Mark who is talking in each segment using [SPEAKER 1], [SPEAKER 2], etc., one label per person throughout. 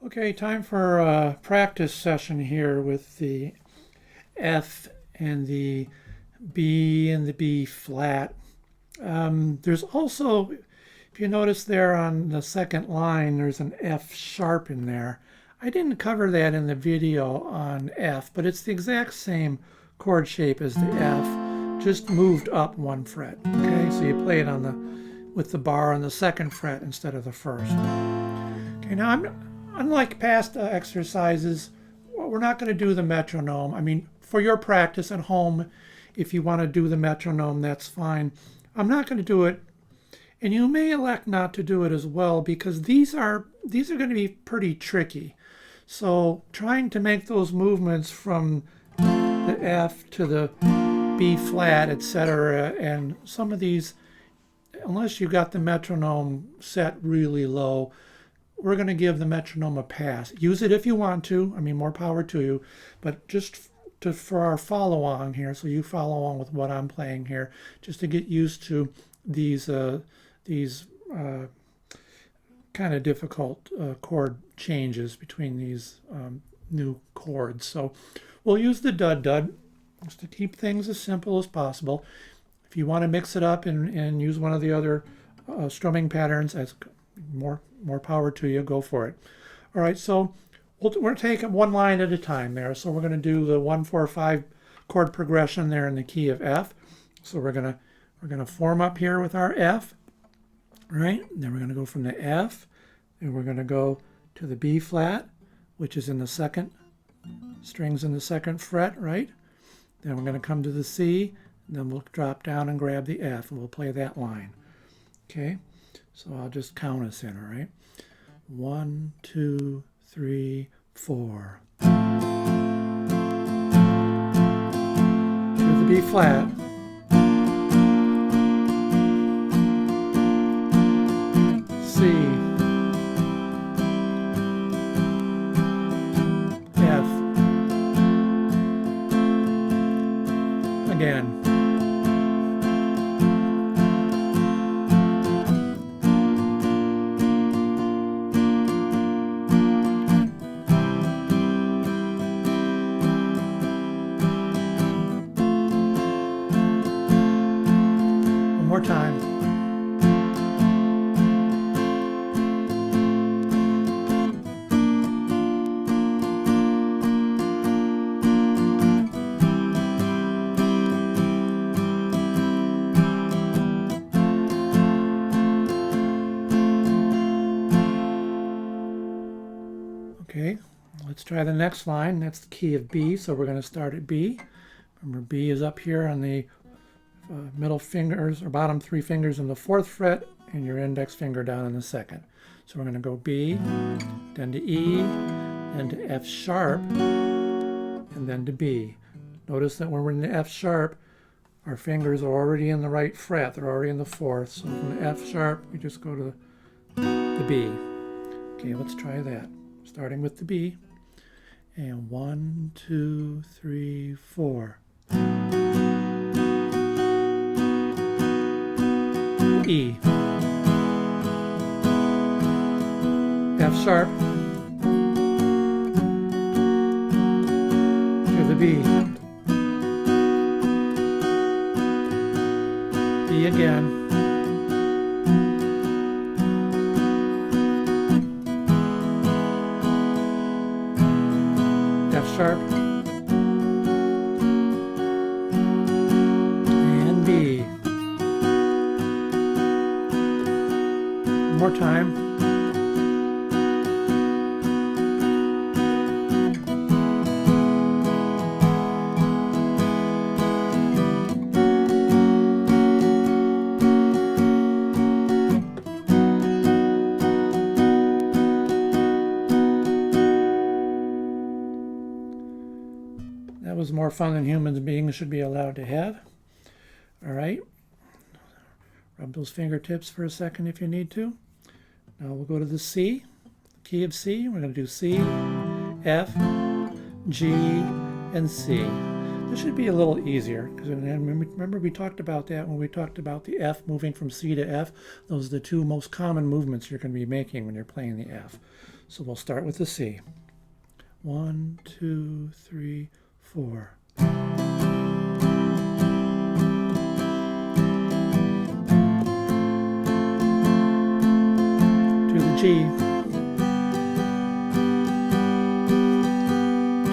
[SPEAKER 1] Okay, time for a practice session here with the F and the B and the B flat. There's also, if you notice there on the second line, there's an F sharp in there. I didn't cover that in the video on F, but it's the exact same chord shape as the F, just moved up one fret. Okay, so you play it on with the bar on the second fret instead of the first. Okay, now unlike past exercises, we're not going to do the metronome. I mean, for your practice at home, if you want to do the metronome, that's fine. I'm not going to do it, and you may elect not to do it as well because these are going to be pretty tricky. So trying to make those movements from the F to the B flat, etc., and some of these, unless you got the metronome set really low, we're going to give the metronome a pass. Use it if you want to. I mean, more power to you. But just for our follow-on here, so you follow along with what I'm playing here, just to get used to these kind of difficult chord changes between these new chords. So we'll use the DUD just to keep things as simple as possible. If you want to mix it up and use one of the other strumming patterns, as more power to you, go for it. All right, so we're taking one line at a time there. So we're going to do the 1-4-5 chord progression there in the key of F. So we're going to form up here with our F, right? Then we're going to go from the F, and we're going to go to the B flat, which is in the second strings in the second fret, right? Then we're going to come to the C, and then we'll drop down and grab the F, and we'll play that line. Okay, so I'll just count us in, all right? 1, 2, 3, 4. To the B flat. C. F. Again. One more time. Okay, let's try the next line. That's the key of B, so we're going to start at B. Remember, B is up here on the middle fingers, or bottom 3 fingers in the 4th fret, and your index finger down in the 2nd. So we're going to go B, then to E, then to F sharp, and then to B. Notice that when we're in the F sharp, our fingers are already in the right fret. They're already in the 4th. So from the F sharp, we just go to the B. Okay, let's try that. Starting with the B, and 1, 2, 3, 4. E. F sharp to the B. B again. F sharp and B. One more time. That was more fun than human beings should be allowed to have. All right. Rub those fingertips for a second if you need to. Now we'll go to the C, key of C. We're going to do C, F, G, and C. This should be a little easier because remember we talked about that when we talked about the F moving from C to F. Those are the two most common movements you're going to be making when you're playing the F. So we'll start with the C. 1, 2, 3, 4. To the G.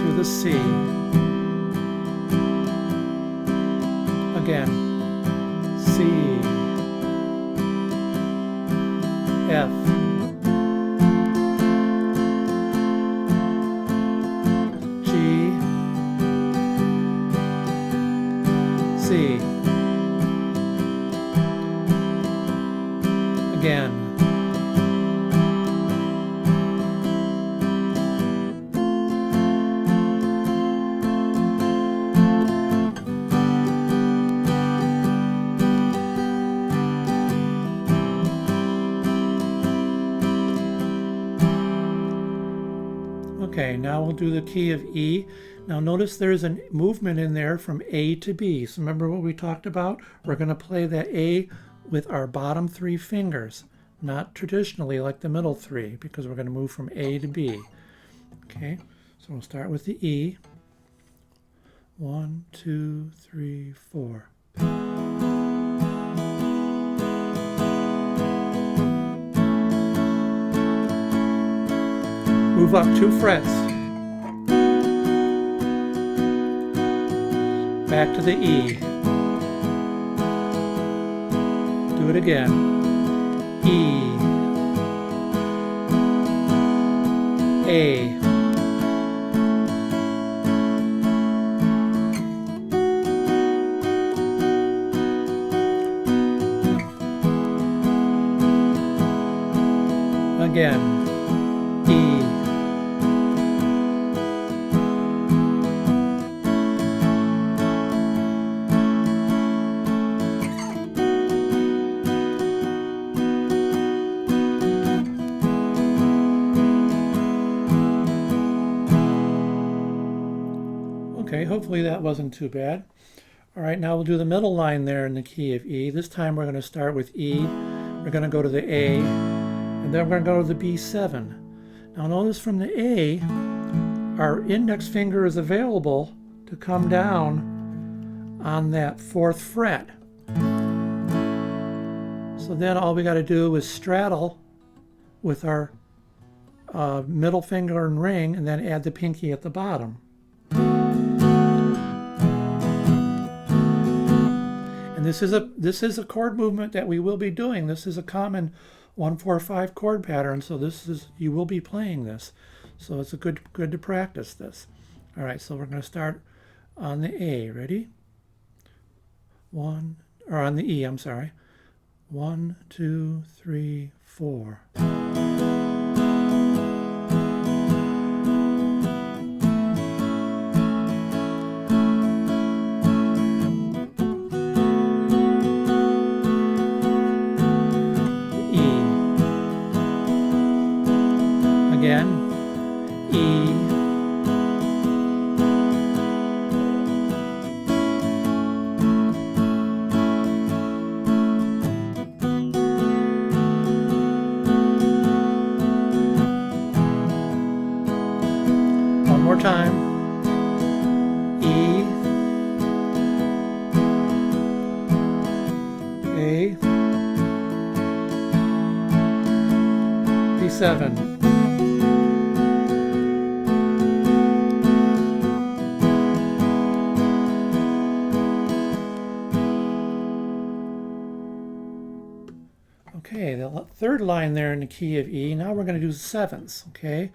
[SPEAKER 1] To the C. Again. C. F. C. Again. Okay, now we'll do the key of E. Now notice there's a movement in there from A to B. So remember what we talked about? We're going to play that A with our bottom 3 fingers, not traditionally like the middle 3, because we're going to move from A to B. Okay, so we'll start with the E. 1, 2, 3, 4. Move up 2 frets. Back to the E. Do it again. E. A. Again. E. Okay, hopefully that wasn't too bad. All right, now we'll do the middle line there in the key of E. This time we're going to start with E. We're going to go to the A, and then we're going to go to the B7. Now notice from the A, our index finger is available to come down on that 4th fret. So then all we got to do is straddle with our middle finger and ring, and then add the pinky at the bottom. And this is a chord movement that we will be doing. This is a common 1-4-5 chord pattern, so you will be playing this. So it's good to practice this. All right, so we're going to start on the A. Ready? On the E, I'm sorry. 1, 2, 3, 4. Again, E, one more time, E, A, B7. Okay, the 3rd line there in the key of E. Now we're going to do 7s, okay?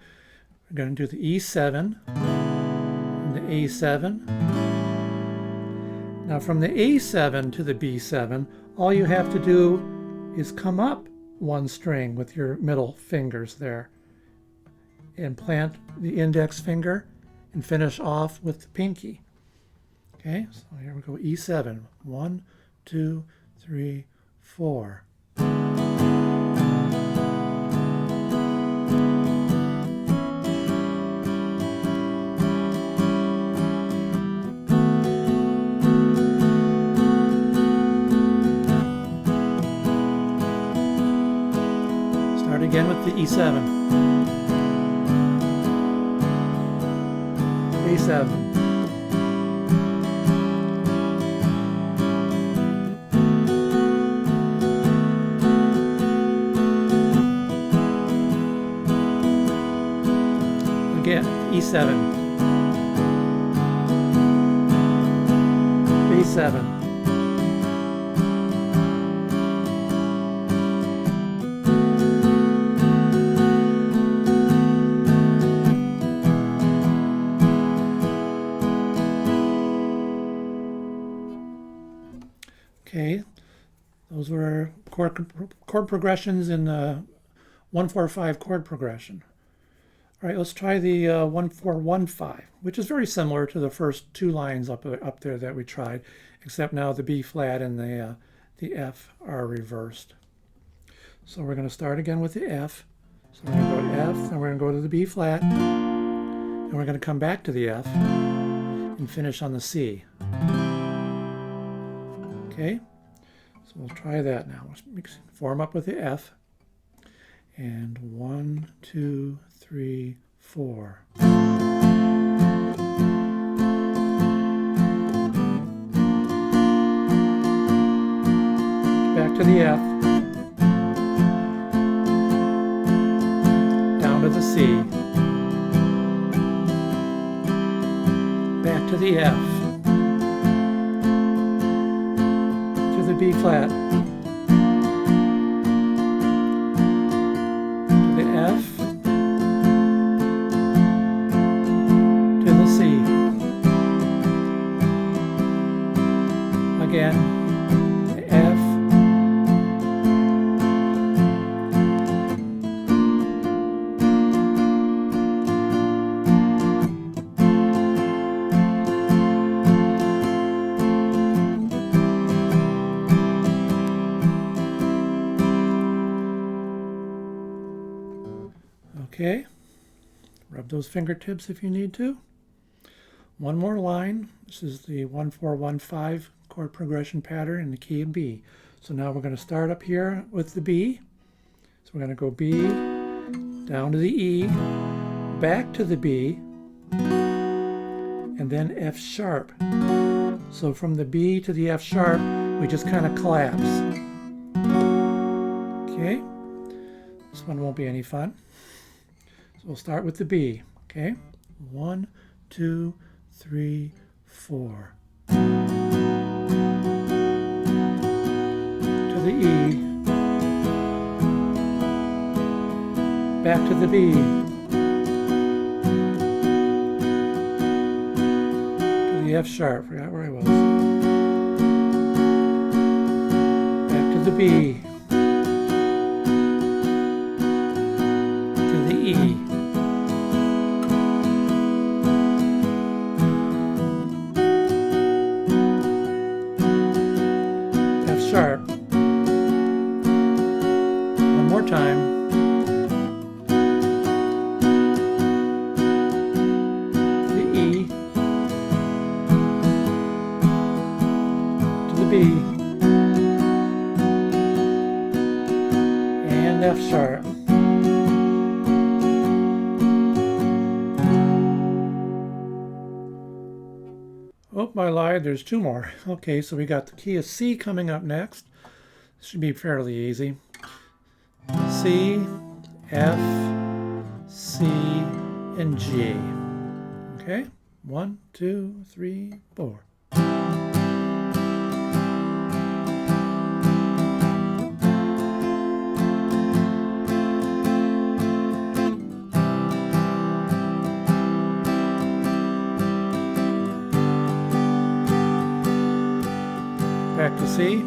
[SPEAKER 1] We're going to do the E7 and the A7. Now from the A7 to the B7, all you have to do is come up 1 string with your middle fingers there and plant the index finger and finish off with the pinky. Okay, so here we go, E7. 1, 2, 3, 4. Start again with the E7. E7. Again, E7, B7, okay, those were chord progressions in 1-4-5 chord progression. All right, let's try the 1-4-1-5, which is very similar to the first two lines up there that we tried, except now the B flat and the F are reversed. So we're going to start again with the F. So we're going to go to F, and we're going to go to the B flat, and we're going to come back to the F and finish on the C. Okay, so we'll try that now. Let's form up with the F. And 1, 2, 3, 4. Back to the F. Down to the C. Back to the F. To the B flat. F to the C. Again, F Okay, rub those fingertips if you need to. One more line. This is the 1-4-1-5 chord progression pattern in the key of B. So now we're going to start up here with the B. So we're going to go B, down to the E, back to the B, and then F sharp. So from the B to the F sharp, we just kind of collapse. Okay, this one won't be any fun. So we'll start with the B, okay? 1, 2, 3, 4. To the E. Back to the B. To the F sharp, forgot where I was. Back to the B. To the E. Sharp. One more time. To the E. To the B. And F sharp. Oh, I lied, there's two more. Okay, so we got the key of C coming up next. This should be fairly easy. C, F, C, and G. Okay, 1, 2, 3, 4. Back to C.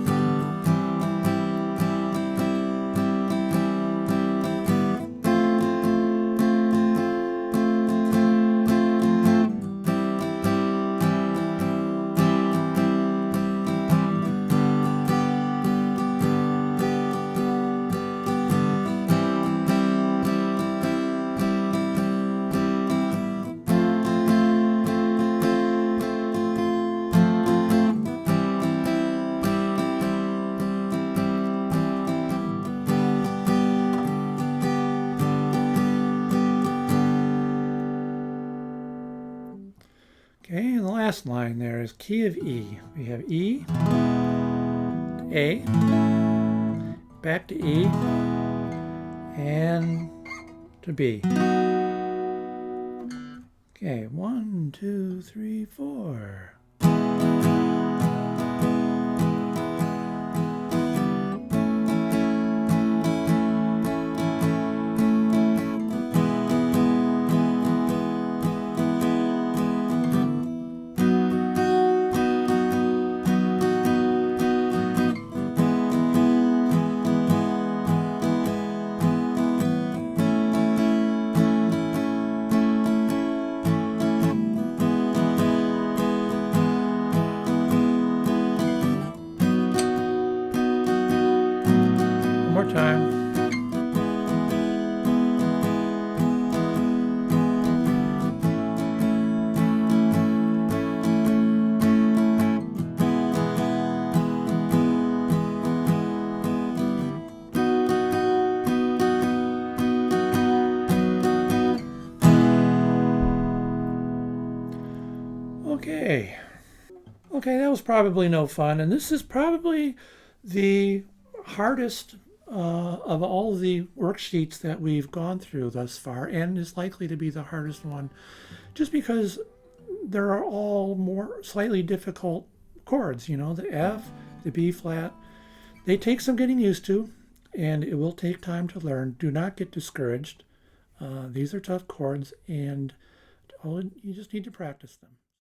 [SPEAKER 1] last line there is key of E. We have E, A, back to E, and to B. Okay, 1, 2, 3, 4. One more time. Okay, that was probably no fun, and this is probably the hardest of all the worksheets that we've gone through thus far, and is likely to be the hardest one, just because there are all more slightly difficult chords. You know, the F, the B flat. They take some getting used to, and it will take time to learn. Do not get discouraged. These are tough chords, and you just need to practice them.